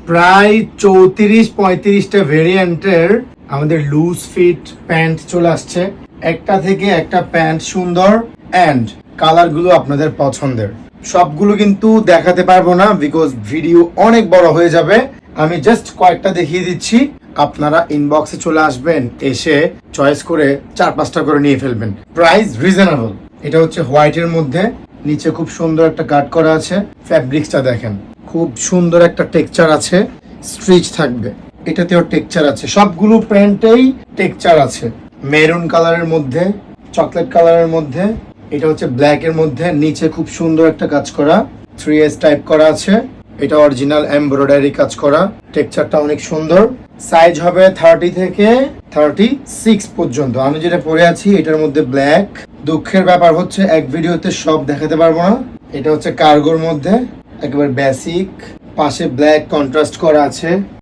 প্রায় 34-35টা ভেরিয়েন্টের আমাদের লুজ ফিট প্যান্ট চলে আসছে। একটা থেকে একটা প্যান্ট সুন্দর অ্যান্ড কালারগুলো আপনাদের পছন্দের। সবগুলো কিন্তু দেখাতে পারবো না বিকজ ভিডিও অনেক বড় হয়ে যাবে। আমি জাস্ট কয়েকটা দেখিয়ে দিচ্ছি, আপনারা ইনবক্সে চলে আসবেন, এসে চয়েস করে 4-5টা করে নিয়ে ফেলবেন। Price reasonable. এটা হচ্ছে হোয়াইটের মধ্যে, নিচে খুব সুন্দর একটা কাট করা আছে। ফ্যাব্রিক্সটা দেখেন, খুব সুন্দর একটা টেক্সচার আছে, স্ট্রিচ থাকবে, এটাতেও টেক্সচার আছে, সবগুলো প্যান্টেই টেক্সচার আছে। মেরুন কালারের মধ্যে, চকলেট কালারের মধ্যে, এটা হচ্ছে ব্ল্যাক এর মধ্যে, নিচে খুব সুন্দর একটা কাজ করা 3S টাইপ করা আছে। এটা অরিজিনাল এমব্রয়ডারি কাজ করা, টেক্সচারটা অনেক সুন্দর। সাইজ হবে 30 থেকে 36 পর্যন্ত। আমি যেটা পরে আছি এটার মধ্যে ব্ল্যাক। দুঃখের ব্যাপার হচ্ছে এক ভিডিওতে সব দেখাতে পারবো না। এটা হচ্ছে কার্গোর মধ্যে, একেবারে বেসিক, পাশে ব্ল্যাক কন্ট্রাস্ট করা আছে।